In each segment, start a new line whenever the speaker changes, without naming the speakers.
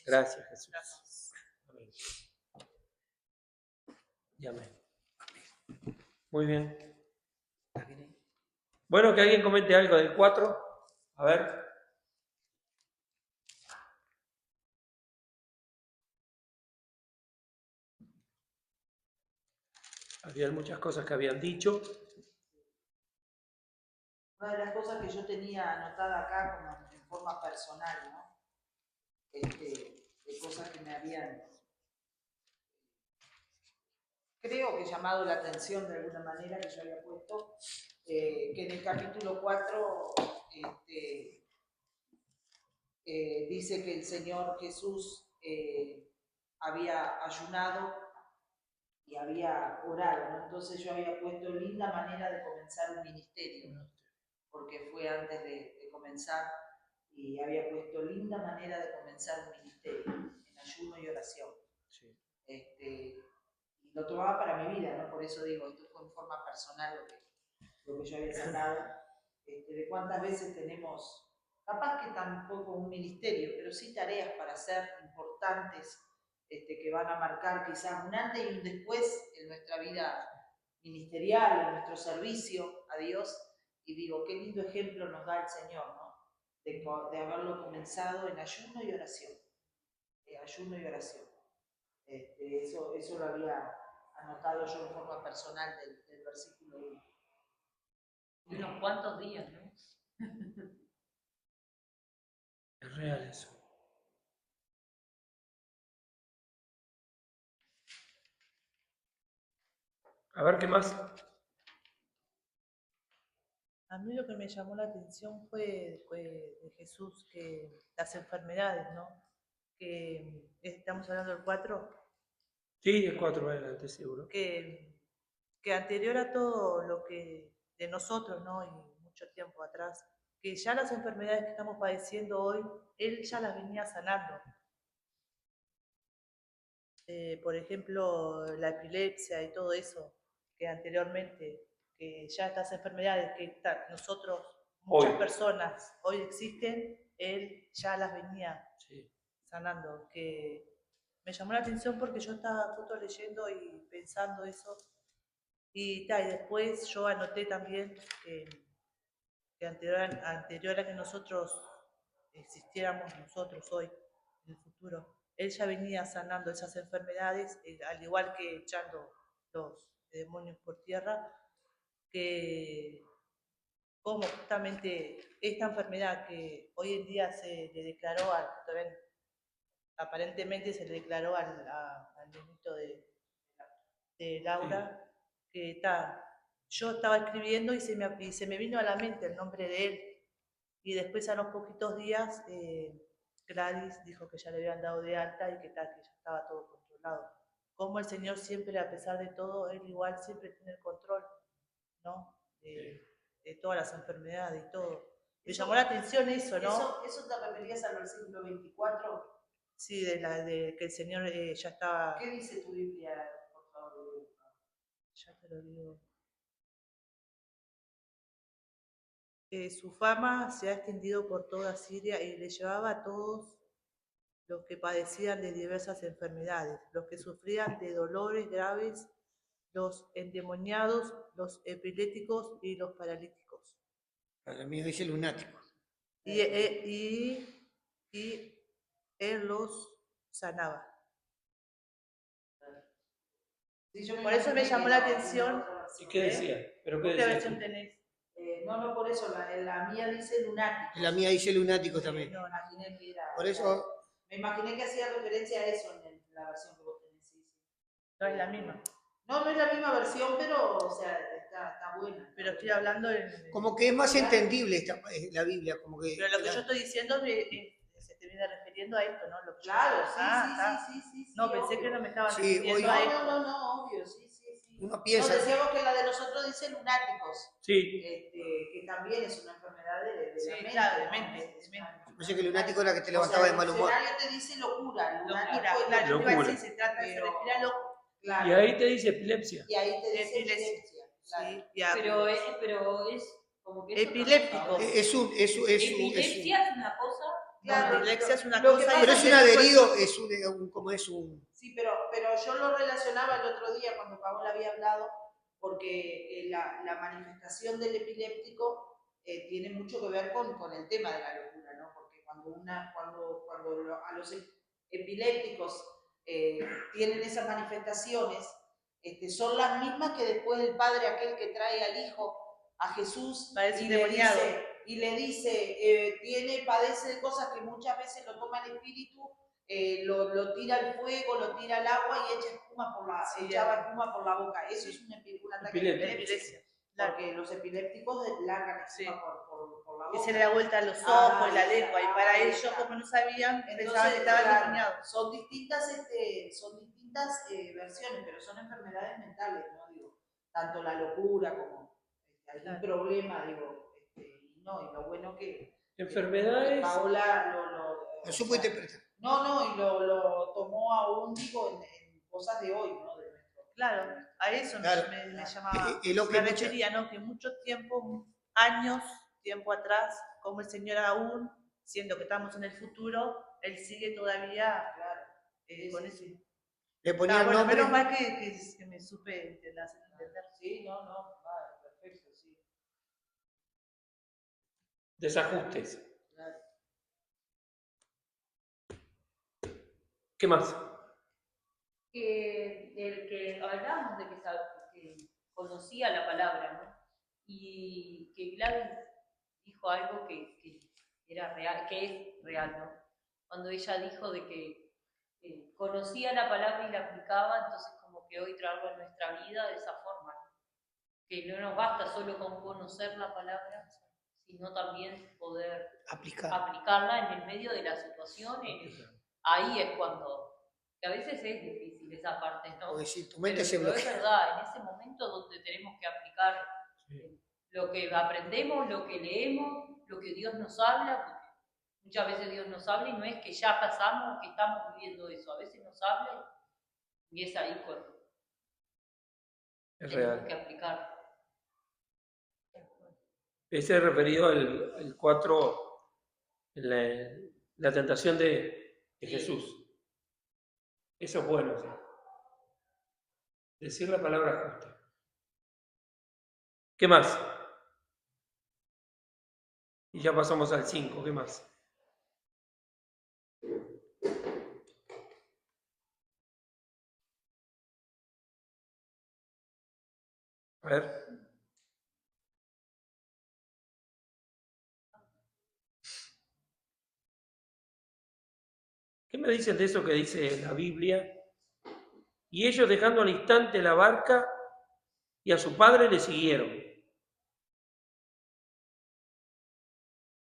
Gracias, Jesús. Amén. Y amén. Muy bien. Bueno, que alguien comente algo del 4. A ver. Había muchas cosas que habían dicho.
Una de las cosas que yo tenía anotada acá como en forma personal, ¿no? De cosas que me habían, creo que llamado la atención de alguna manera, que yo había puesto, que en el capítulo 4 dice que el Señor Jesús había ayunado y había orado, ¿no? Entonces yo había puesto linda manera de comenzar un ministerio, ¿no? Porque fue antes de comenzar, y había puesto linda manera de comenzar un ministerio, en ayuno y oración. Sí. Y lo tomaba para mi vida, ¿no? Por eso digo, esto fue en forma personal lo que yo había sacado, de cuántas veces tenemos, capaz que tampoco un ministerio, pero sí tareas para hacer importantes, que van a marcar quizás un antes y un después en nuestra vida ministerial, en nuestro servicio a Dios. Y digo, qué lindo ejemplo nos da el Señor, ¿no? De haberlo comenzado en ayuno y oración. Ayuno y oración. Eso lo había anotado yo en forma personal del versículo 1.
Y unos cuantos días, ¿no?
Es real eso. A ver, ¿qué más?
A mí lo que me llamó la atención fue de Jesús, que las enfermedades, ¿no? Que estamos hablando del 4.
Sí, el 4 adelante, seguro.
Que anterior a todo lo que de nosotros, ¿no? Y mucho tiempo atrás, que ya las enfermedades que estamos padeciendo hoy, Él ya las venía sanando. Por ejemplo, la epilepsia y todo eso, que anteriormente, que ya estas enfermedades que nosotros, muchas personas hoy existen, Él ya las venía sanando. Que me llamó la atención porque yo estaba justo leyendo y pensando eso. Y después yo anoté también que anterior a que nosotros existiéramos nosotros hoy, en el futuro, Él ya venía sanando esas enfermedades, al igual que echando los demonios por tierra, que como justamente esta enfermedad que hoy en día se le declaró, aparentemente se le declaró al niñito de Laura, que yo estaba escribiendo y se me vino a la mente el nombre de él. Y después a los poquitos días Gladys dijo que ya le habían dado de alta y que ya estaba todo controlado. Como el Señor siempre, a pesar de todo, Él igual siempre tiene el control, ¿no? De todas las enfermedades y todo. Me llamó la atención eso, ¿no?
¿Eso te referías al versículo 24?
Sí, de que el Señor ya estaba...
¿Qué dice tu Biblia, por favor?
Ya te lo digo. Su fama se ha extendido por toda Siria y le llevaba a todos los que padecían de diversas enfermedades, los que sufrían de dolores graves, los endemoniados, los epilépticos y los paralíticos.
Para mí dice lunático.
Y él los sanaba. Por eso me llamó la atención.
¿Y qué decía? ¿Pero qué
¿Qué versión tenés?
No, por eso, la mía dice lunático.
La mía dice lunático también.
No, imaginé que era...
Por eso...
Me imaginé que hacía referencia a eso en la versión que vos tenés. Sí.
No es la misma.
No es la misma versión, pero, o sea, está buena.
Pero estoy hablando
Como que es más entendible la Biblia, como que...
Pero lo que yo estoy diciendo se te viene refiriendo a esto, ¿no?
Claro, sí.
No, pensé obvio. Que no me estaban
refiriendo
a esto.
No, obvio, sí.
Uno piensa...
No, decíamos que la de nosotros dice lunáticos.
Sí.
Que también es una enfermedad de la mente.
Claro, de mente.
Pensé que lunático era que te levantaba de mal humor.
El diccionario te dice locura.
Claro, locura. Se trata de referir a loco.
Claro. Y ahí te dice epilepsia.
Y ahí te dice epilepsia.
Claro. Sí, pero es como que
epiléptico.
Epilepsia es una cosa
La epilepsia es una
Lo que
cosa
pasa
y
Pero
es
es
que
un adherido, es un, como es un...
Sí, pero yo lo relacionaba el otro día cuando Paola había hablado, porque la manifestación del epiléptico tiene mucho que ver con el tema de la locura, ¿no? Porque a los epilépticos tienen esas manifestaciones, son las mismas que después el padre aquel que trae al hijo a Jesús
Parece
y
endemoniado.
le dice, padece de cosas que muchas veces lo toma el espíritu, lo tira al fuego, lo tira al agua y echaba espuma por la boca. Eso es un ataque de epilepsia.
Claro.
Porque los epilépticos largan espuma
Sí.
por la
Que
boca.
se le da vuelta a los ojos y la
Ahí
lengua, y
está,
para
ahí
ellos,
está.
como no sabían, pensaban
Entonces,
que estaban
claro,
endemoniados.
son distintas versiones, pero son enfermedades mentales, ¿no? Digo, tanto la locura como algún
Claro.
problema, digo, y lo bueno que
Enfermedades.
Paola
Lo supo interpretar.
y lo tomó aún, digo, en cosas de hoy, ¿no? De nuestro.
Claro, a eso
Claro.
me llamaba,
Es lo que
me
mucha-
refería, ¿no? Que mucho tiempo, años, tiempo atrás, como el Señor aún, siendo que estamos en el futuro, Él sigue todavía
Claro.
con eso.
Le ponía el
Bueno,
nombre.
menos mal que me supe entender.
Sí, perfecto, sí.
Desajustes.
Claro.
¿Qué más?
Del que hablábamos de que conocía la palabra, ¿no? Y que Gladys dijo algo que era real, que es real, ¿no? Cuando ella dijo de que conocía la palabra y la aplicaba, entonces como que hoy traerlo en nuestra vida de esa forma, ¿no? Que no nos basta solo con conocer la palabra, sino también poder aplicarla en el medio de la situación. Ahí es cuando, que a veces es difícil esa parte, ¿no?
Porque si tu mente
Pero
se bloquea.
es verdad, en ese momento donde tenemos que aplicar lo que aprendemos, lo que leemos, lo que Dios nos habla, porque muchas veces Dios nos habla y no es que ya pasamos, que estamos viviendo eso, a veces nos habla y es ahí cuando
Es
tenemos
real.
que aplicar.
Ese es referido al 4, la tentación de Jesús. Eso es bueno, ¿sí? Decir la palabra justa. ¿Qué más? Y ya pasamos al 5, ¿qué más? A ver. ¿Qué me dicen de eso que dice la Biblia? Y ellos dejando al instante la barca y a su padre le siguieron.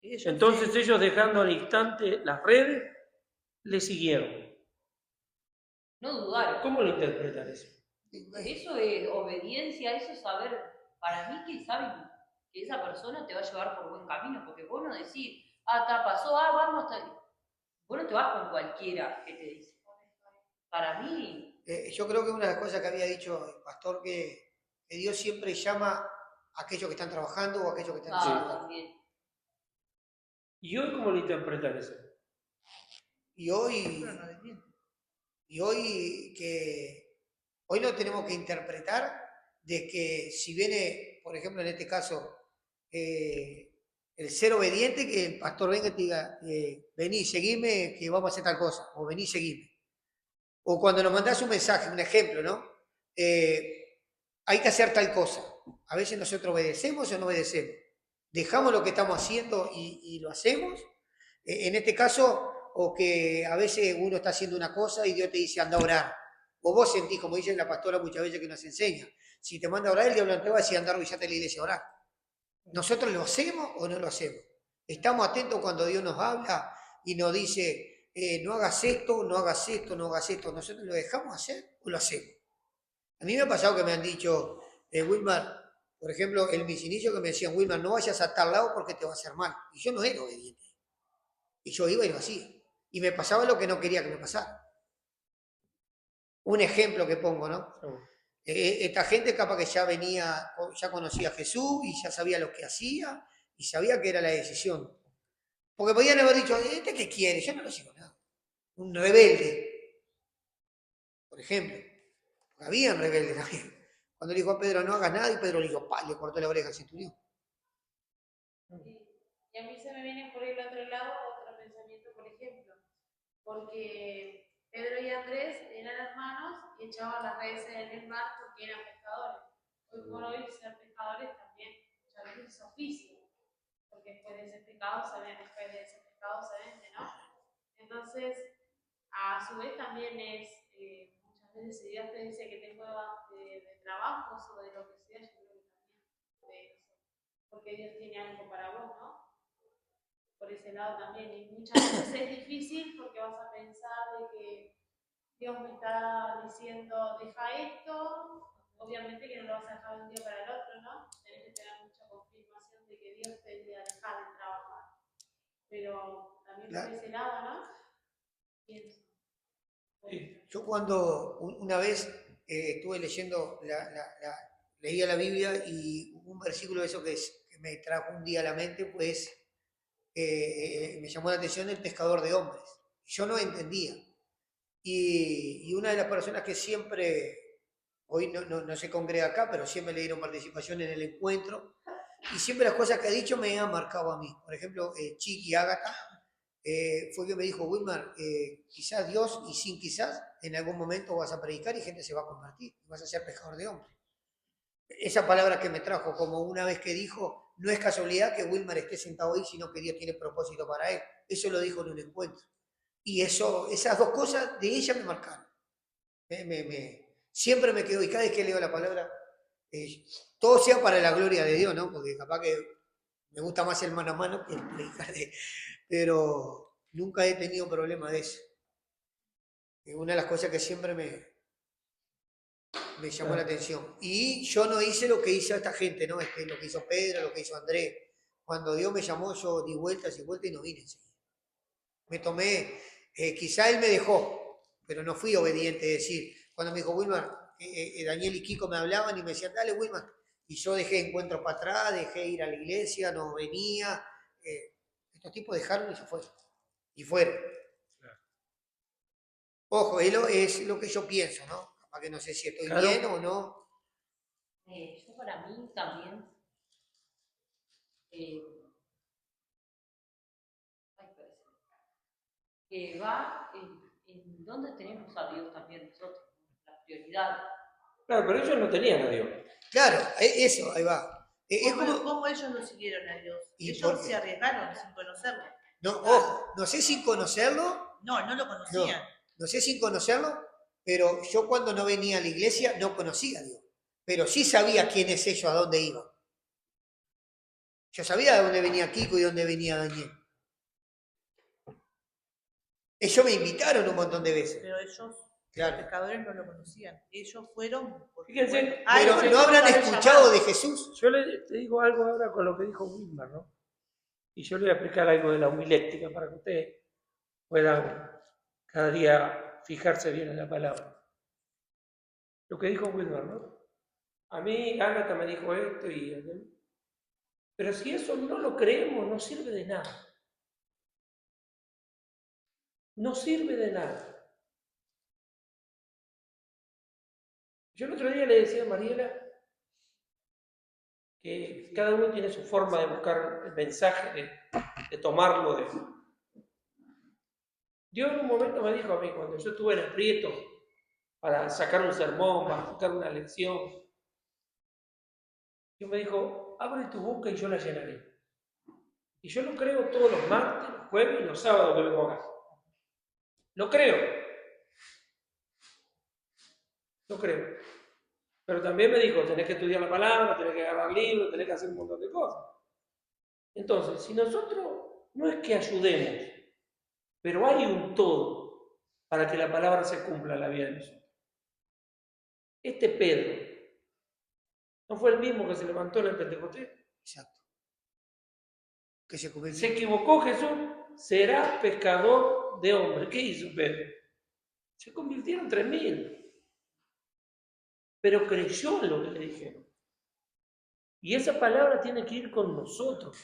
Entonces ellos dejando al instante las redes, le siguieron.
No dudar.
¿Cómo lo interpretan eso?
Eso es obediencia, eso es saber, para mí que saben que esa persona te va a llevar por buen camino, porque vos no decís, pasó, vamos, vos no te vas con cualquiera que te dice. Para mí...
Yo creo que una de las cosas que había dicho el pastor, que Dios siempre llama a aquellos que están trabajando o a aquellos que están haciendo.
también.
¿Y hoy cómo lo interpretan eso?
Y hoy no tenemos que interpretar de que si viene, por ejemplo, en este caso, el ser obediente, que el pastor venga y te diga, vení, seguime, que vamos a hacer tal cosa, o vení, seguime. O cuando nos mandás un mensaje, un ejemplo, ¿no? Hay que hacer tal cosa. A veces nosotros obedecemos o no obedecemos. Dejamos lo que estamos haciendo y lo hacemos. En este caso, o que a veces uno está haciendo una cosa y Dios te dice, anda a orar. O vos sentís, como dice la pastora muchas veces que nos enseña, si te manda a orar, el diablo te va a decir, anda a arrodillarte a la iglesia a orar. ¿Nosotros lo hacemos o no lo hacemos? Estamos atentos cuando Dios nos habla y nos dice, no hagas esto, no hagas esto, no hagas esto. ¿Nosotros lo dejamos hacer o lo hacemos? A mí me ha pasado que me han dicho, Wilmar, por ejemplo, en mis inicios que me decían, Wilmar, no vayas a tal lado porque te va a hacer mal. Y yo no era obediente. Y yo iba y lo hacía. Y me pasaba lo que no quería que me pasara. Un ejemplo que pongo, ¿no? Esta gente capaz que ya venía, ya conocía a Jesús y ya sabía lo que hacía y sabía que era la decisión. Porque podían haber dicho, ¿este qué quiere? Yo no le sigo nada. Un rebelde, por ejemplo. Porque habían rebeldes también. Cuando le dijo a Pedro, no hagas nada, y Pedro le dijo, ¡pah! Le cortó la oreja al centurión.
Y a mí se me viene por el otro lado otro pensamiento, por ejemplo, porque Pedro y Andrés eran hermanos y echaban las redes en el mar porque eran pescadores. Hoy por hoy ser pescadores también muchas veces es oficio, porque después de ese pescado se vende, después de ese pescado se vende, ¿no? Entonces, a su vez también es, muchas veces si Dios te dice que te muevas de trabajos o de lo que sea, yo creo que también de eso, porque Dios tiene algo para vos, ¿no? Por ese lado también, y muchas veces es difícil porque vas a pensar de que Dios me está diciendo, deja esto, obviamente que no lo vas a dejar de un día para el otro, ¿no? Tenés que tener mucha confirmación de que Dios te va a dejar de trabajar, pero también por ese lado, ¿no? Pienso.
Yo cuando una vez estuve leyendo, leía la Biblia y un versículo de eso que me trajo un día a la mente, pues me llamó la atención el pescador de hombres. Yo no entendía. Y una de las personas que siempre, hoy no se congrega acá, pero siempre le dieron participación en el encuentro, y siempre las cosas que ha dicho me han marcado a mí. Por ejemplo, Chiqui Ágata fue que me dijo, Wilmar, quizás Dios, y sin quizás, en algún momento vas a predicar y gente se va a convertir, y vas a ser pescador de hombres. Esa palabra que me trajo, como una vez que dijo, no es casualidad que Wilmar esté sentado ahí, sino que Dios tiene propósito para él. Eso lo dijo en un encuentro. Y esas dos cosas de ella me marcaron. Siempre me quedo, y cada vez que leo la palabra, todo sea para la gloria de Dios, ¿no? Porque capaz que me gusta más el mano a mano que el predicar, pero nunca he tenido problema de eso. Es una de las cosas que siempre me llamó la atención. Y yo no hice lo que hizo esta gente, ¿no? Lo que hizo Pedro, lo que hizo Andrés. Cuando Dios me llamó, yo di vueltas y vueltas y no vine enseguida. Me tomé, quizá él me dejó, pero no fui obediente. Es decir, cuando me dijo Wilmar, Daniel y Kiko me hablaban y me decían, dale Wilmar. Y yo dejé encuentros para atrás, dejé ir a la iglesia, no venía. Estos tipos dejaron y se fueron. Y fueron. Ojo, es lo que yo pienso, ¿no? Capaz que no sé si estoy bien o no.
Yo para mí también, que va en dónde tenemos a Dios también nosotros, la prioridad.
Claro, pero ellos no tenían a Dios.
Claro, eso, ahí va.
¿Cómo ellos no siguieron a Dios? Ellos se arriesgaron sin conocerlo.
No, ojo, no sé sin conocerlo.
No lo conocían.
No sé sin conocerlo, pero yo cuando no venía a la iglesia no conocía a Dios. Pero sí sabía quiénes ellos, a dónde iban. Yo sabía de dónde venía Kiko y de dónde venía Daniel. Ellos me invitaron un montón de veces.
Pero ellos,
claro,
los pescadores, no lo conocían. Ellos fueron porque,
Fíjense,
pero no habrán escuchado de Jesús.
Yo te digo algo ahora con lo que dijo Wilmar, ¿no? Y yo le voy a explicar algo de la homilética para que ustedes puedan cada día fijarse bien en la palabra. Lo que dijo Wilmar, ¿no? A mí Ágata me dijo esto y... Pero si eso no lo creemos, no sirve de nada. No sirve de nada. Yo el otro día le decía a Mariela que cada uno tiene su forma de buscar el mensaje, de tomarlo. Dios en un momento me dijo a mí, cuando yo estuve en el aprieto para sacar un sermón, para sacar una lección, Dios me dijo, abre tu boca y yo la llenaré. Y yo lo creo todos los martes, los jueves y los sábados que vengo acá. Lo creo. Lo creo. Pero también me dijo, tenés que estudiar la palabra, tenés que agarrar libros, tenés que hacer un montón de cosas. Entonces, si nosotros no es que ayudemos, pero hay un todo para que la palabra se cumpla en la vida de nosotros. Este Pedro, ¿no fue el mismo que se levantó en el Pentecostés?
Exacto. Que se convirtió.
Se equivocó Jesús, será pescador de hombres. ¿Qué hizo Pedro? Se convirtieron 3.000. Pero creyó en lo que le dijeron. Y esa palabra tiene que ir con nosotros.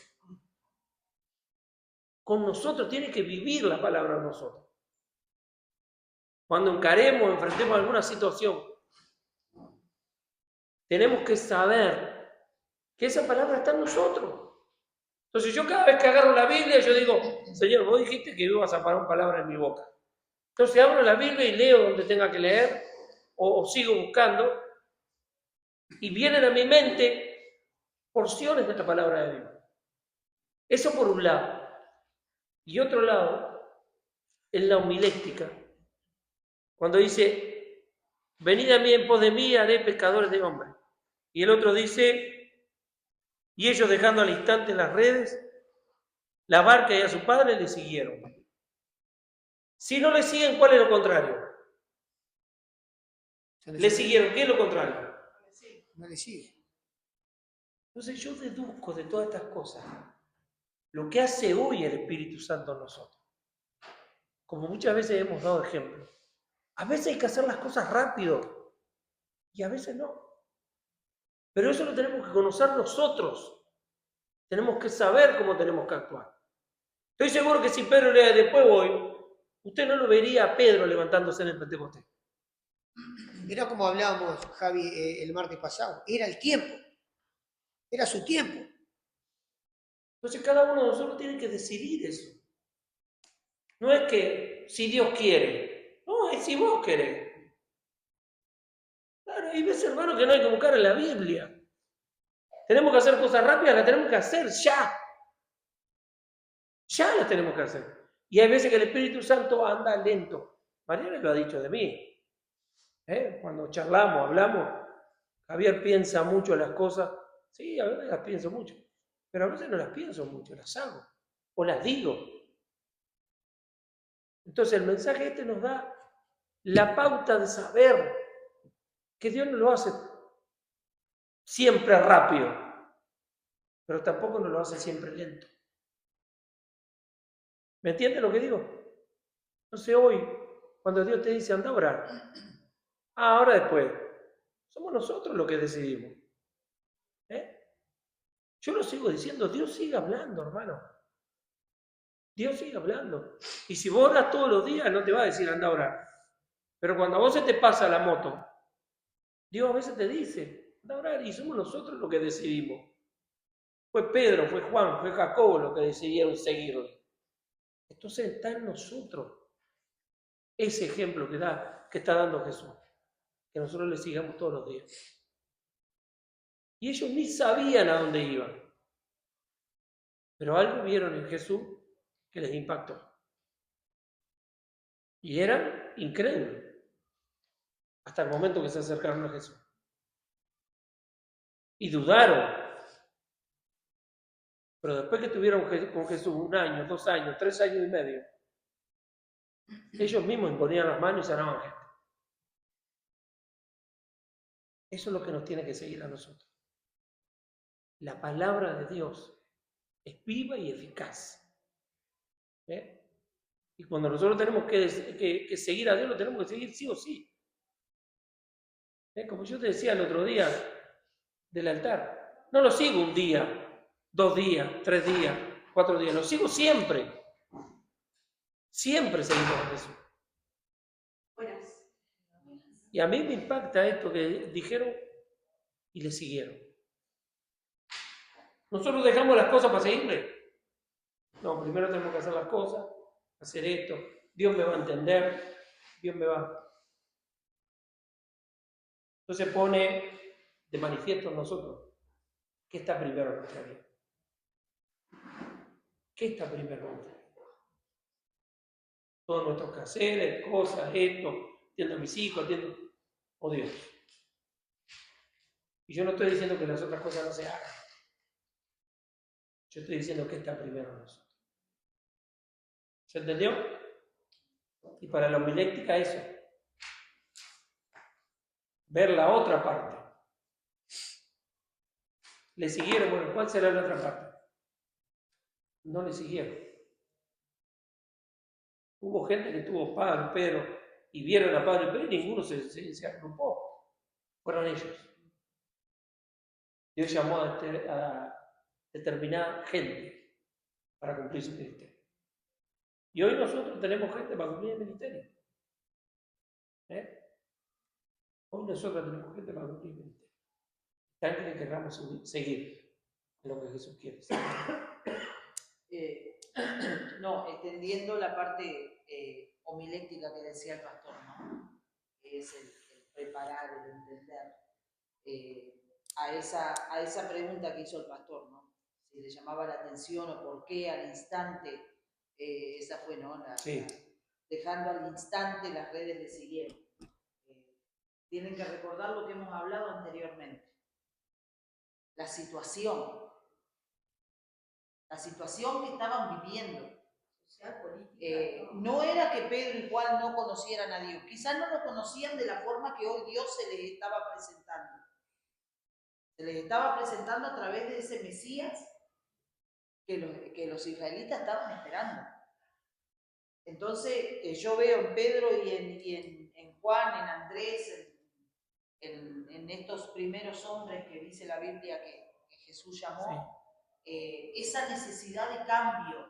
con nosotros, tiene que vivir la palabra en nosotros. Cuando encaremos, enfrentemos alguna situación, tenemos que saber que esa palabra está en nosotros. Entonces yo cada vez que agarro la Biblia, yo digo, Señor, vos dijiste que ibas a parar palabras en mi boca. Entonces abro la Biblia y leo donde tenga que leer, o sigo buscando, y vienen a mi mente porciones de la palabra de Dios. Eso por un lado. Y otro lado, en la homilética, cuando dice, venid a mí en pos de mí, haré pescadores de hombres. Y el otro dice, y ellos dejando al instante las redes, la barca y a su padre le siguieron. Si no le siguen, ¿cuál es lo contrario? Le siguieron, ¿qué es lo contrario?
No le sigue.
Entonces yo deduzco de todas estas cosas lo que hace hoy el Espíritu Santo en nosotros. Como muchas veces hemos dado ejemplo. A veces hay que hacer las cosas rápido y a veces no. Pero eso lo tenemos que conocer nosotros. Tenemos que saber cómo tenemos que actuar. Estoy seguro que si Pedro lea después voy, usted no lo vería a Pedro levantándose en el Pentecostés.
Mirá como hablábamos, Javi, el martes pasado. Era el tiempo. Era su tiempo.
Entonces cada uno de nosotros tiene que decidir eso. No es que si Dios quiere, no, es si vos querés. Claro, hay veces, hermano, que no hay que buscar en la Biblia. Tenemos que hacer cosas rápidas, las tenemos que hacer ya. Ya las tenemos que hacer. Y hay veces que el Espíritu Santo anda lento. Mariana lo ha dicho de mí. Cuando charlamos, hablamos, Javier piensa mucho las cosas. Sí, a veces las pienso mucho. Pero a veces no las pienso mucho, las hago. O las digo. Entonces el mensaje este nos da la pauta de saber que Dios no lo hace siempre rápido, pero tampoco nos lo hace siempre lento. ¿Me entiendes lo que digo? Entonces hoy, cuando Dios te dice anda a orar, ahora después, somos nosotros los que decidimos. Yo lo sigo diciendo, Dios sigue hablando, hermano. Dios sigue hablando. Y si vos oras todos los días, no te va a decir anda a orar. Pero cuando a vos se te pasa la moto, Dios a veces te dice, anda a orar, y somos nosotros los que decidimos. Fue Pedro, fue Juan, fue Jacobo los que decidieron seguirle. Entonces está en nosotros ese ejemplo que está dando Jesús. Que nosotros le sigamos todos los días. Y ellos ni sabían a dónde iban. Pero algo vieron en Jesús que les impactó. Y eran incrédulos. Hasta el momento que se acercaron a Jesús. Y dudaron. Pero después que estuvieron con Jesús 1 año, 2 años, 3 años y medio, ellos mismos imponían las manos y sanaban gente. Eso es lo que nos tiene que seguir a nosotros. La palabra de Dios es viva y eficaz. Y cuando nosotros tenemos que seguir a Dios, lo tenemos que seguir sí o sí. Como yo te decía el otro día del altar, no lo sigo un día, 2 días, 3 días, 4 días, lo sigo siempre. Siempre seguimos a Jesús. Y a mí me impacta esto que dijeron y le siguieron. Nosotros dejamos las cosas para seguirle. No, primero tenemos que hacer las cosas, hacer esto. Dios me va a entender, Dios me va. Entonces pone de manifiesto en nosotros qué está primero en nuestra vida. ¿Qué está primero en nuestra vida? Todos nuestros quehaceres, cosas, esto, atiendo a mis hijos, atiendo. O Dios. Y yo no estoy diciendo que las otras cosas no se hagan. Yo estoy diciendo que está primero en nosotros. ¿Se entendió? Y para la homilética eso. Ver la otra parte. Le siguieron, bueno, ¿cuál será la otra parte? No le siguieron. Hubo gente que tuvo Pablo, Pedro, y vieron a Pablo y Pedro y ninguno se agrupó. Fueron ellos. Dios llamó a determinada gente para cumplir su ministerio. Y hoy nosotros tenemos gente para cumplir el ministerio. Hoy nosotros tenemos gente para cumplir el ministerio. Tal que queramos seguir en lo que Jesús quiere.
No, entendiendo la parte homilética que decía el pastor, ¿no? Que es el preparar, el entender. A esa pregunta que hizo el pastor, ¿no? Si le llamaba la atención o por qué al instante, esa fue, ¿no?
Sí.
Dejando al instante las redes le siguieron. Tienen que recordar lo que hemos hablado anteriormente. La situación que estaban viviendo.
Social, política.
No era que Pedro y Juan no conocieran a Dios, quizás no lo conocían de la forma que hoy Dios se les estaba presentando. Se les estaba presentando a través de ese Mesías que los israelitas estaban esperando. Entonces, yo veo en Pedro y en Juan, en Andrés, en estos primeros hombres que dice la Biblia que Jesús llamó, esa necesidad de cambio,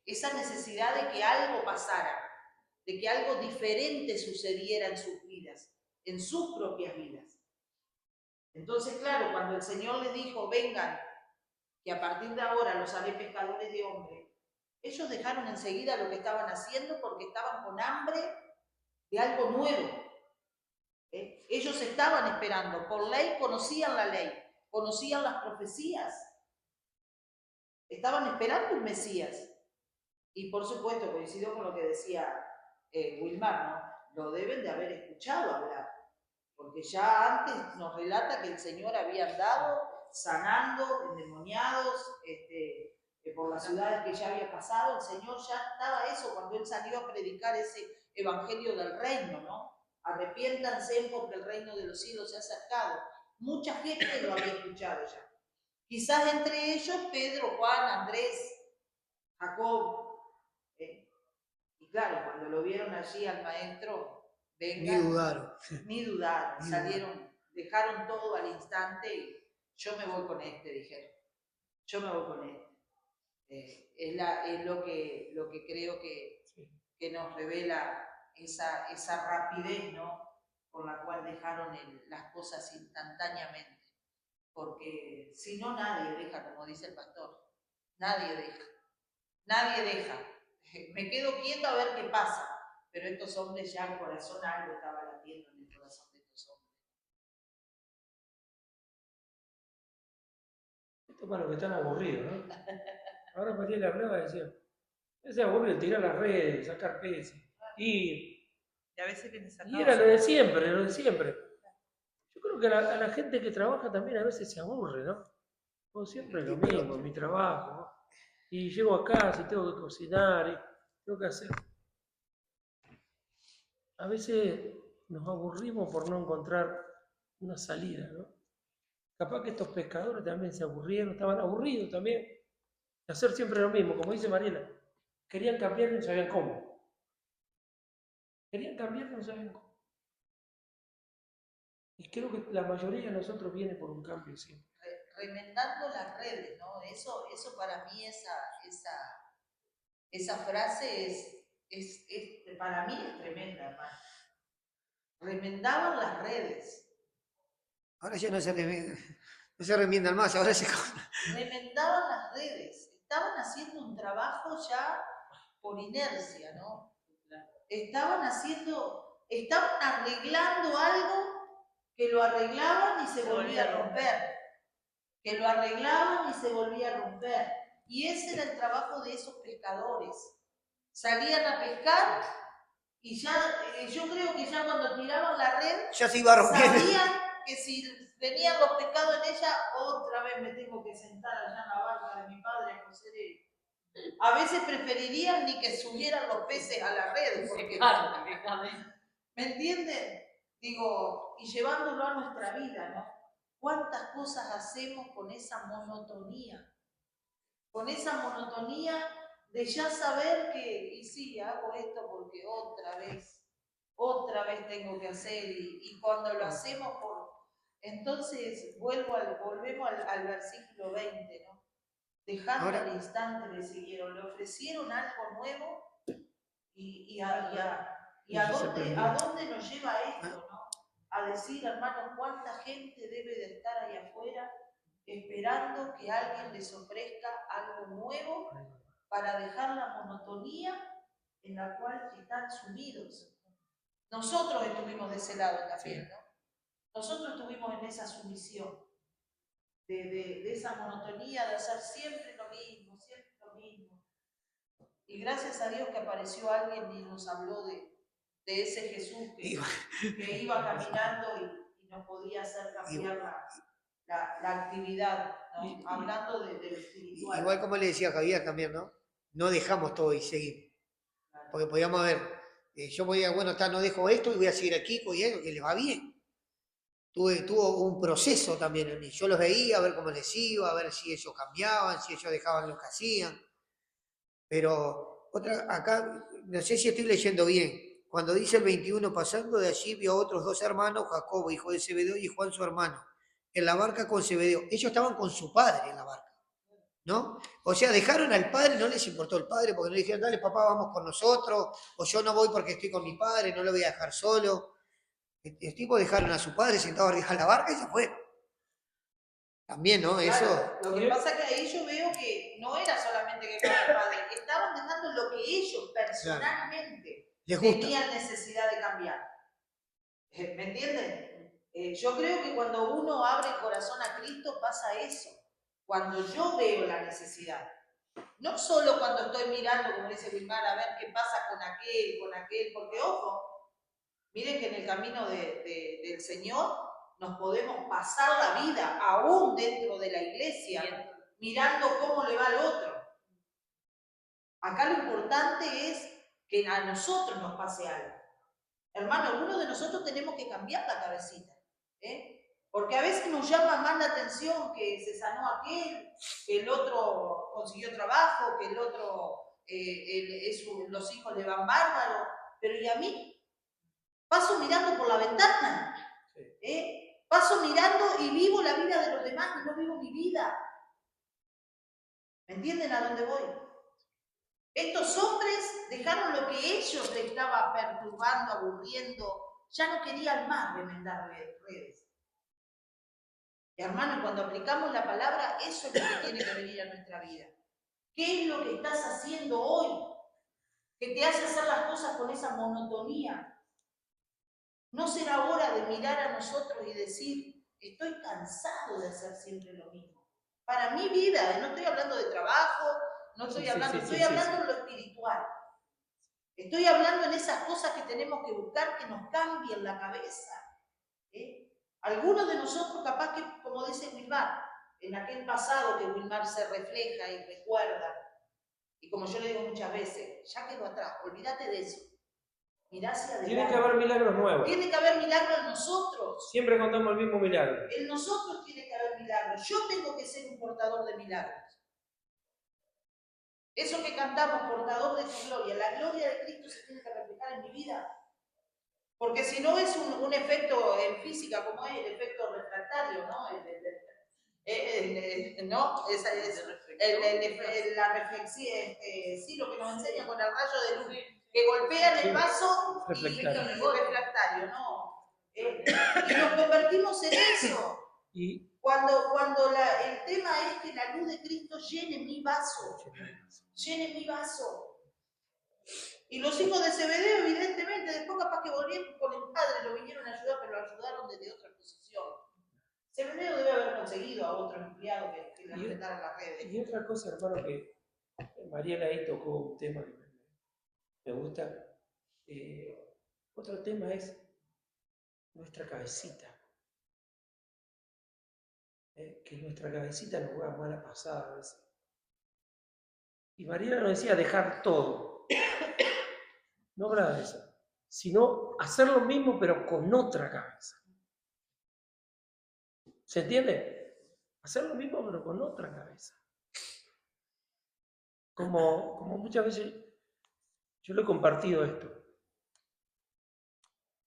esa necesidad de que algo pasara, de que algo diferente sucediera en sus vidas, en sus propias vidas. Entonces, claro, cuando el Señor les dijo, vengan, que a partir de ahora los haré pescadores de hombres, ellos dejaron enseguida lo que estaban haciendo porque estaban con hambre de algo nuevo. Ellos estaban esperando, por ley conocían la ley, conocían las profecías, estaban esperando un Mesías. Y por supuesto, coincido con lo que decía Wilmar, ¿no? Lo deben de haber escuchado hablar, porque ya antes nos relata que el Señor había andado sanando endemoniados, por las ciudades que ya había pasado. El Señor ya estaba eso cuando Él salió a predicar ese evangelio del reino, ¿no? Arrepiéntanse porque el reino de los cielos se ha acercado. Mucha gente lo había escuchado ya. Quizás entre ellos Pedro, Juan, Andrés, Jacob. Y claro, cuando lo vieron allí al maestro, vengan, ni dudaron, salieron, dejaron todo al instante y yo me voy con este, dijeron. Yo me voy con este. Es lo que creo que nos revela esa rapidez, ¿no? Con la cual dejaron las cosas instantáneamente. Porque si no, nadie deja, como dice el pastor. Nadie deja. Nadie deja. Me quedo quieto a ver qué pasa. Pero estos hombres ya el corazón, algo estaba latiendo en el corazón de estos hombres.
Esto para los que están aburridos, ¿no? Ahora María le hablaba y decía, es aburrido tirar las redes, sacar peces. Y
a veces viene sacado.
Y era lo de siempre, lo de siempre. Yo creo que a la gente que trabaja también a veces se aburre, ¿no? Como siempre es lo mismo, en mi trabajo, ¿no? Y llego a casa y tengo que cocinar y tengo que hacer. A veces nos aburrimos por no encontrar una salida, ¿no? Capaz que estos pescadores también se aburrieron, estaban aburridos también de hacer siempre lo mismo, como dice Mariela. Querían cambiar y no sabían cómo. Querían cambiar y no sabían cómo. Y creo que la mayoría de nosotros viene por un cambio siempre.
Remendando las redes, ¿no? Eso para mí, esa frase para mí es tremenda, hermano. Remendaban las redes.
Ahora ya no se remiendan más, ahora se...
Remendaban las redes. Estaban haciendo un trabajo ya por inercia, ¿no? Estaban arreglando algo que lo arreglaban y se volvía a romper. Que lo arreglaban y se volvía a romper. Y ese era el trabajo de esos pescadores. Salían a pescar y ya, yo creo que ya cuando tiraban la red,
ya se iba rompiendo.
Sabían que si venían los pescados en ella, otra vez me tengo que sentar allá en la barca de mi padre a cocer él. A veces preferirían ni que subieran los peces a la red. Porque, ¿me entienden? Digo, y llevándolo a nuestra vida, ¿no? ¿Cuántas cosas hacemos con esa monotonía? Con esa monotonía de ya saber que, y sí, hago esto porque otra vez tengo que hacer, y cuando lo hacemos entonces volvemos al versículo 20, ¿no? dejando
Ahora-
al instante le siguieron, le ofrecieron algo nuevo y
Ellos se
a
prendieron.
dónde nos lleva esto, ¿no? A decir, hermano, cuánta gente debe de estar ahí afuera esperando que alguien les ofrezca algo nuevo para dejar la monotonía en la cual están sumidos. Nosotros estuvimos de ese lado también, ¿no? Nosotros estuvimos en esa sumisión, de esa monotonía, de hacer siempre lo mismo, siempre lo mismo. Y gracias a Dios que apareció alguien y nos habló de ese Jesús que iba caminando y nos podía hacer cambiar la actividad, ¿no? Hablando de lo espiritual.
Igual como le decía Javier también, ¿no? No dejamos todo y seguimos. Porque podíamos ver, yo podía, bueno, no dejo esto y voy a seguir aquí con eso, que le va bien. Tuvo un proceso también en mí. Yo los veía, a ver cómo les iba, a ver si ellos cambiaban, si ellos dejaban lo que hacían. Pero acá, no sé si estoy leyendo bien. Cuando dice el 21, pasando de allí vio a otros 2 hermanos, Jacobo, hijo de Zebedeo, y Juan su hermano, en la barca con Zebedeo. Ellos estaban con su padre en la barca, ¿no? O sea, dejaron al padre, no les importó el padre, porque no le dijeron, dale papá, vamos con nosotros, o yo no voy porque estoy con mi padre, no lo voy a dejar solo. Los tipos dejaron a su padre sentado arriba de la barca y se fueron. También, ¿no? Eso.
Claro, lo que pasa es que ahí yo veo que no era solamente que con el padre, estaban dejando lo que ellos personalmente tenían necesidad de cambiar. ¿Me entienden? Yo creo que cuando uno abre el corazón a Cristo pasa eso. Cuando yo veo la necesidad. No solo cuando estoy mirando, como dice Wilmar, a ver qué pasa con aquel, porque ojo, miren que en el camino del Señor nos podemos pasar la vida, aún dentro de la iglesia, mirando cómo le va al otro. Acá lo importante es que a nosotros nos pase algo. Hermano, algunos de nosotros tenemos que cambiar la cabecita, porque a veces nos llama más la atención que se sanó aquel, que el otro consiguió trabajo, que el otro, los hijos le van bárbaros, pero ¿y a mí? Paso mirando por la ventana, paso mirando y vivo la vida de los demás y no vivo mi vida. ¿Me entienden a dónde voy? Estos hombres dejaron lo que ellos les estaba perturbando, aburriendo, ya no querían más remendar redes. Y hermano, cuando aplicamos la palabra, eso es lo que tiene que venir a nuestra vida. ¿Qué es lo que estás haciendo hoy que te hace hacer las cosas con esa monotonía? ¿No será hora de mirar a nosotros y decir, estoy cansado de hacer siempre lo mismo? Para mi vida, no estoy hablando de trabajo, no estoy hablando, estoy hablando de lo espiritual. Estoy hablando en esas cosas que tenemos que buscar que nos cambien la cabeza. Algunos de nosotros capaz que, como dice Wilmar, en aquel pasado que Wilmar se refleja y recuerda, y como yo le digo muchas veces, ya quedó atrás, olvídate de eso. Mirá hacia adelante.
Tiene que haber milagros nuevos.
Tiene que haber milagros en nosotros.
Siempre contamos el mismo milagro.
En nosotros tiene que haber milagros. Yo tengo que ser un portador de milagros. Eso que cantamos, portador de su gloria, la gloria de Cristo se tiene que reflejar en mi vida. Porque si no es un efecto en física, como es el efecto refractario, ¿no? La reflexión, sí, lo que nos enseña con el rayo de luz, que golpean el vaso y refractario, ¿no? Y nos convertimos en eso. Cuando el tema es que la luz de Cristo llene mi vaso. Llene mi vaso. Y los hijos de Zebedeo, evidentemente, después capaz que volvieron con el padre, lo vinieron a ayudar, pero lo ayudaron desde otra posición. Zebedeo debe haber conseguido a otro empleado que le apretaran las redes.
Y otra cosa, hermano, que Mariela ahí tocó un tema que me gusta. Otro tema es nuestra cabecita. Que nuestra cabecita nos juega mala pasada a veces. Y Mariela nos decía dejar todo. No hablaba de eso, sino hacer lo mismo pero con otra cabeza. ¿Se entiende? Hacer lo mismo pero con otra cabeza. Como muchas veces yo le he compartido esto.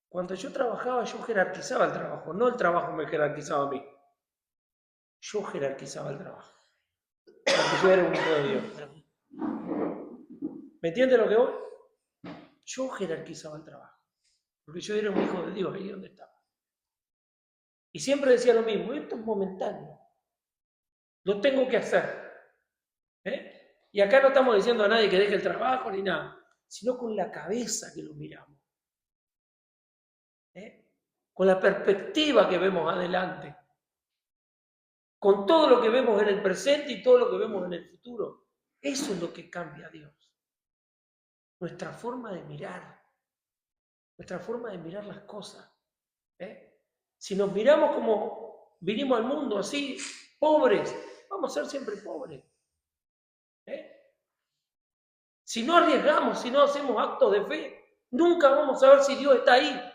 Cuando yo trabajaba, yo jerarquizaba el trabajo, no el trabajo me jerarquizaba a mí. Yo jerarquizaba el trabajo. porque yo era un hijo de Dios. ¿Me entiende lo que voy? Yo jerarquizaba el trabajo, porque yo era un hijo de Dios ahí donde estaba. Y siempre decía lo mismo, esto es momentáneo, lo tengo que hacer. Y acá no estamos diciendo a nadie que deje el trabajo ni nada, sino con la cabeza que lo miramos. Con la perspectiva que vemos adelante. Con todo lo que vemos en el presente y todo lo que vemos en el futuro. Eso es lo que cambia a Dios. Nuestra forma de mirar. Nuestra forma de mirar las cosas. Si nos miramos como vinimos al mundo, así, pobres, vamos a ser siempre pobres. Si no arriesgamos, si no hacemos actos de fe, nunca vamos a ver si Dios está ahí.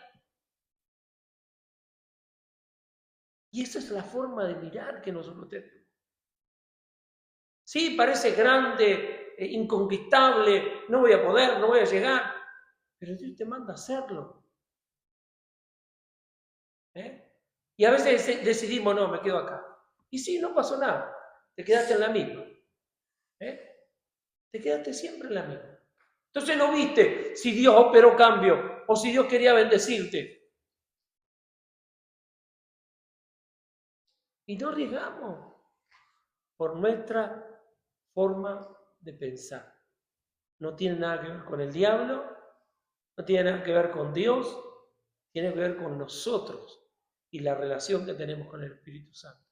Y esa es la forma de mirar que nosotros tenemos. Sí, parece grande, inconquistable, no voy a poder, no voy a llegar, pero Dios te manda a hacerlo. Y a veces decidimos, no, me quedo acá. Y sí, no pasó nada, te quedaste en la misma. Te quedaste siempre en la misma. Entonces no viste si Dios operó cambio o si Dios quería bendecirte. Y no arriesgamos por nuestra forma de pensar. No tiene nada que ver con el diablo, no tiene nada que ver con Dios, tiene que ver con nosotros y la relación que tenemos con el Espíritu Santo.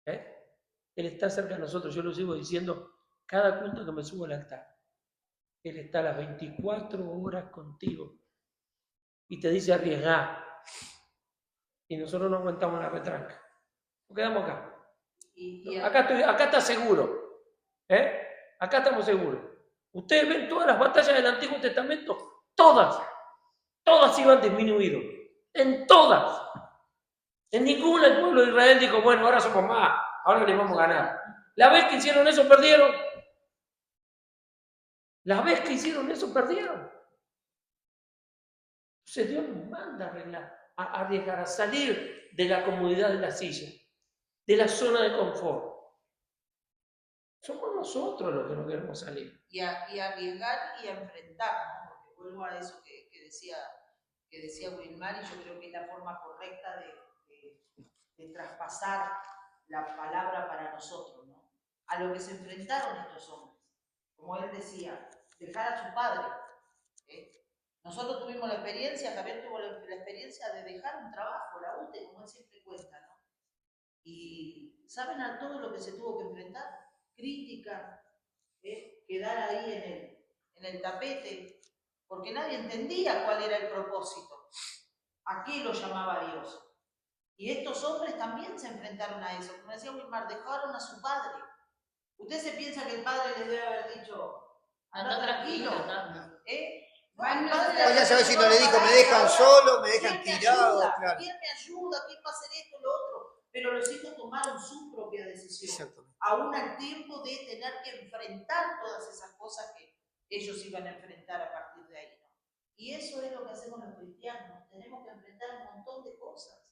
Él está cerca de nosotros, yo lo sigo diciendo cada culto que me subo al altar. Él está a las 24 horas contigo y te dice arriesgar. Y nosotros no aguantamos la retranca. Nos quedamos acá. Acá está seguro. Acá estamos seguros. Ustedes ven todas las batallas del Antiguo Testamento, todas iban disminuido. En todas. En ninguna el pueblo de Israel dijo, bueno, ahora somos más, ahora les vamos a ganar. La vez que hicieron eso, perdieron. La vez que hicieron eso, perdieron. Entonces Dios nos manda a arreglar, a arriesgar, a salir de la comodidad de la silla, de la zona de confort. Somos nosotros los que no queremos salir.
Y a arriesgar y a enfrentar, ¿no? Porque vuelvo a eso que decía Wilmar, y yo creo que es la forma correcta de traspasar la palabra para nosotros, ¿no? A lo que se enfrentaron estos hombres. Como él decía, dejar a su padre. Nosotros tuvimos la experiencia, Javier tuvo la experiencia de dejar un trabajo, la UTE, como él siempre cuenta, ¿no? Y ¿saben a todo lo que se tuvo que enfrentar? Crítica, quedar ahí en el tapete, porque nadie entendía cuál era el propósito, a qué lo llamaba Dios. Y estos hombres también se enfrentaron a eso. Como decía Wilmar, dejaron a su padre. ¿Usted se piensa que el padre les debe haber dicho, anda tranquilo?
Bueno, ya sabes si no le dijo, me dejan solo, me dejan tirado. Claro.
¿Quién me ayuda? ¿Quién va a hacer esto, lo otro? Pero los hijos tomaron su propia decisión. Aún al tiempo de tener que enfrentar todas esas cosas que ellos iban a enfrentar a partir de ahí, ¿no? Y eso es lo que hacemos los cristianos. Tenemos que enfrentar un montón de cosas.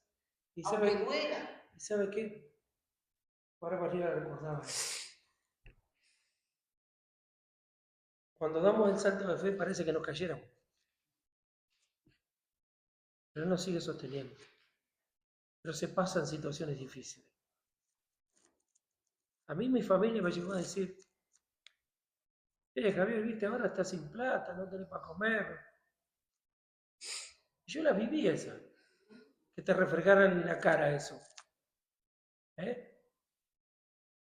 Aunque duela.
¿Y sabe qué? Ahora María recordaba. Cuando damos el salto de fe parece que nos cayéramos. Pero nos sigue sosteniendo. Pero se pasan situaciones difíciles. A mí mi familia me llegó a decir, Javier, viste, ahora estás sin plata, no tenés para comer. Y yo la viví esa, que te refregaran en la cara eso.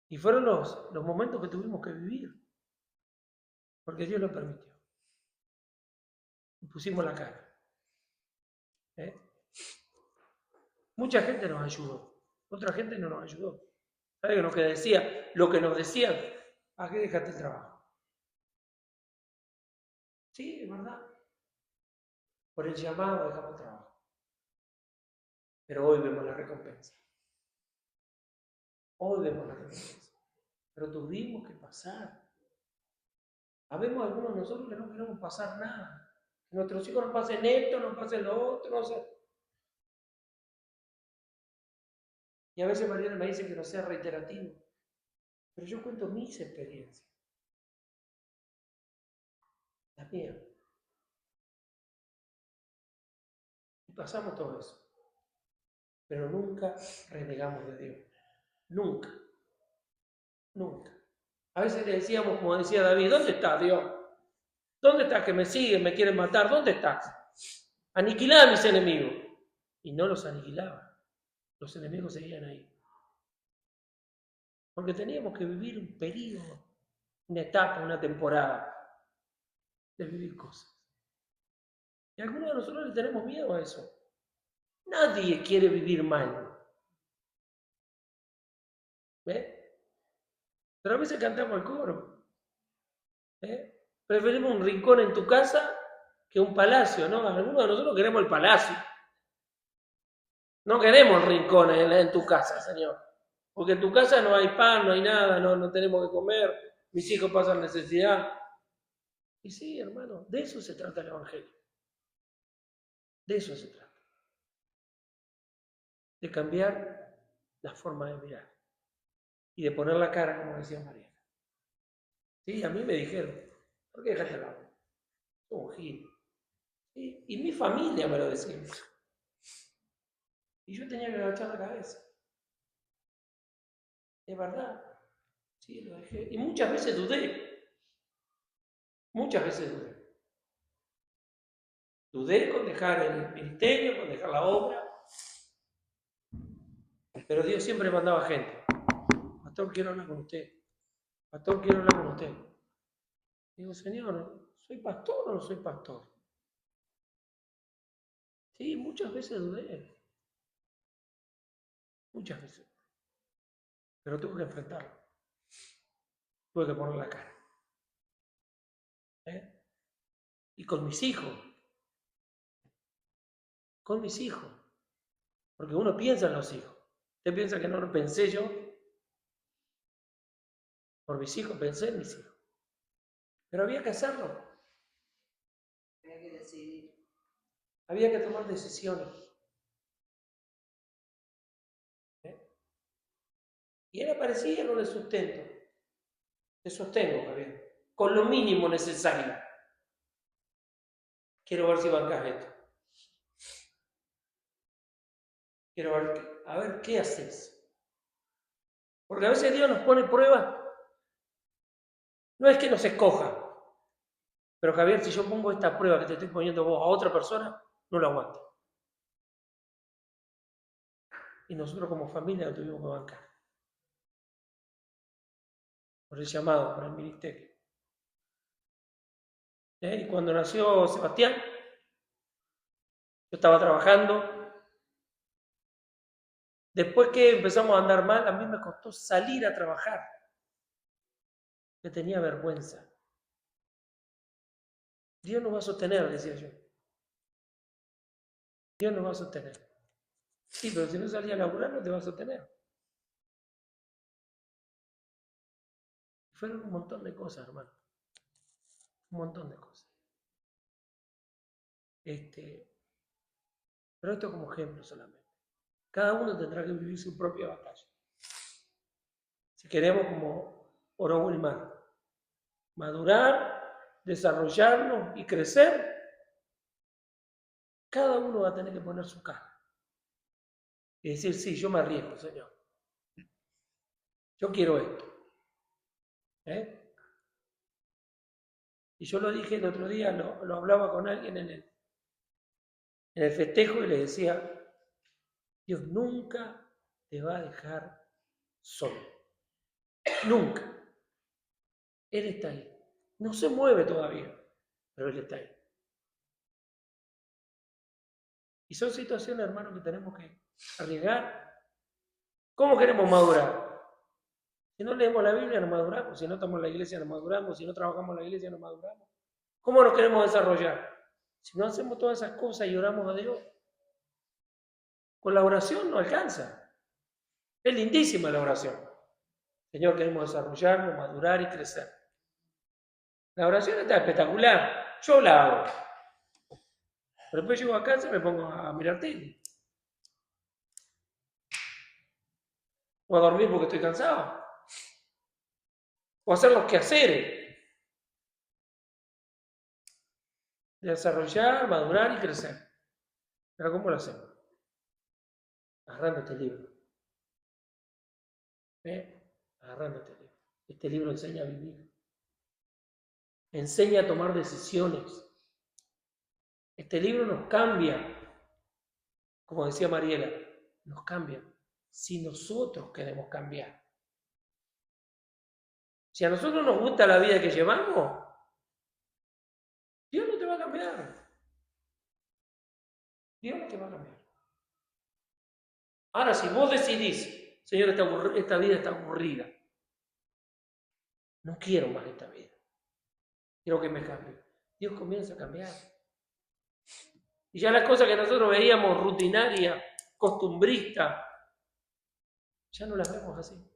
Y fueron los momentos que tuvimos que vivir, porque Dios lo permitió. Y pusimos la cara. Mucha gente nos ayudó, otra gente no nos ayudó. ¿Sabe lo que decía? Lo que nos decían, ¿a qué dejaste el trabajo? Sí, es verdad. Por el llamado dejamos el trabajo. Pero hoy vemos la recompensa. Hoy vemos la recompensa. Pero tuvimos que pasar. Habemos algunos de nosotros que no queremos pasar nada. Que nuestros hijos no pasen esto, no pasen lo otro, no sé. Y a veces Mariana me dice que no sea reiterativo. Pero yo cuento mis experiencias. Las mías. Y pasamos todo eso. Pero nunca renegamos de Dios. Nunca. Nunca. A veces le decíamos, como decía David, ¿dónde está Dios? ¿Dónde estás que me siguen, me quieren matar? ¿Dónde estás? Aniquilá a mis enemigos. Y no los aniquilaba. Los enemigos seguían ahí. Porque teníamos que vivir un periodo, una etapa, una temporada de vivir cosas. Y algunos de nosotros le tenemos miedo a eso. Nadie quiere vivir mal. ¿Ves? Pero a veces cantamos el coro. Preferimos un rincón en tu casa que un palacio, ¿no? Algunos de nosotros queremos el palacio. No queremos el rincón en tu casa, Señor. Porque en tu casa no hay pan, no hay nada, no tenemos que comer, mis hijos pasan necesidad. Y sí, hermano, de eso se trata el Evangelio. De eso se trata. De cambiar la forma de mirar. Y de poner la cara, como decía María. Sí, a mí me dijeron, ¿por qué dejaste el agua? Un gil. ¿Sí? Y mi familia me lo decía. Y yo tenía que agachar la cabeza. Es verdad. Sí, lo dejé. Y muchas veces dudé. Muchas veces dudé. Dudé con dejar el ministerio, con dejar la obra. Pero Dios siempre mandaba gente. Pastor, quiero hablar con usted. Pastor, quiero hablar con usted. Digo, Señor, ¿soy pastor o no soy pastor? Sí, muchas veces dudé. Muchas veces. Pero tuve que enfrentarlo. Tuve que poner la cara. Y con mis hijos. Con mis hijos. Porque uno piensa en los hijos. ¿Usted piensa que no lo pensé yo? Por mis hijos, pensé en mis hijos. Pero había que hacerlo.
Había que decidir.
Había que tomar decisiones. Y él aparecía con el sustento. Te sostengo, Javier. Con lo mínimo necesario. Quiero ver si bancas esto. Quiero ver, a ver qué haces. Porque a veces Dios nos pone pruebas. No es que nos escoja. Pero Javier, si yo pongo esta prueba que te estoy poniendo vos a otra persona, no lo aguanta. Y nosotros como familia lo tuvimos que bancar. Por el llamado, por el ministerio. Y cuando nació Sebastián, yo estaba trabajando. Después que empezamos a andar mal, a mí me costó salir a trabajar. Me tenía vergüenza. Dios nos va a sostener, decía yo. Dios nos va a sostener. Sí, pero si no salía a laburar, no te va a sostener. Fueron un montón de cosas, hermano. Un montón de cosas. Pero esto como ejemplo solamente. Cada uno tendrá que vivir su propia batalla. Si queremos, como oró Wilmar, madurar, desarrollarnos y crecer, cada uno va a tener que poner su cara. Y decir, sí, yo me arriesgo, Señor. Yo quiero esto. Y yo lo dije el otro día, lo hablaba con alguien en el festejo y le decía, Dios nunca te va a dejar solo. Nunca. Él está ahí. No se mueve todavía, pero Él está ahí. Y son situaciones, hermanos, que tenemos que arriesgar. ¿Cómo queremos madurar? Si no leemos la Biblia, no maduramos. Si no estamos en la iglesia, no maduramos. Si no trabajamos en la iglesia, no maduramos. ¿Cómo nos queremos desarrollar? Si no hacemos todas esas cosas y oramos a Dios, con la oración no alcanza. Es lindísima la oración. Señor, queremos desarrollarnos, madurar y crecer. La oración está espectacular. Yo la hago. Pero después llego a casa y me pongo a mirar tele. O a dormir porque estoy cansado. o hacer los quehaceres, desarrollar, madurar y crecer. Pero ¿cómo lo hacemos? Agarrando este libro. Agarrando este libro. Este libro enseña a vivir. Enseña a tomar decisiones. Este libro nos cambia. Como decía Mariela, nos cambia si nosotros queremos cambiar. Si a nosotros nos gusta la vida que llevamos, Dios no te va a cambiar. Dios no te va a cambiar. Ahora, si vos decidís, Señor, esta vida está aburrida, no quiero más esta vida, quiero que me cambie, Dios comienza a cambiar. Y ya las cosas que nosotros veíamos rutinarias, costumbristas, ya no las vemos así.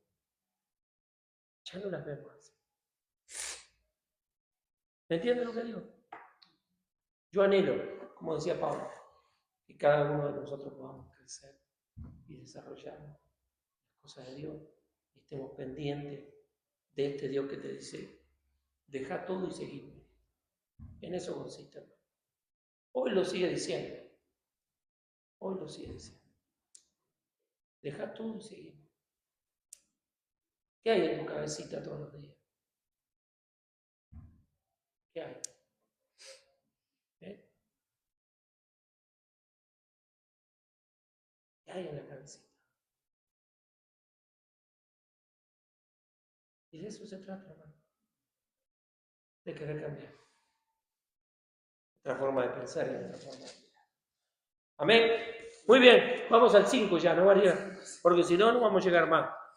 Ya no las vemos así. ¿Me entienden lo que digo? Yo anhelo, como decía Pablo, que cada uno de nosotros podamos crecer y desarrollar las cosas de Dios y estemos pendientes de este Dios que te dice, deja todo y seguidme. En eso consiste. Hoy lo sigue diciendo. Hoy lo sigue diciendo. Deja todo y seguidme. ¿Qué hay en tu cabecita todos los días? ¿Qué hay? ¿Qué hay en la cabecita? Y de eso se trata, hermano. De querer cambiar. Otra forma de pensar y otra forma de mirar. Amén. Muy bien, vamos al 5 ya, ¿no, María? Porque si no, no vamos a llegar más.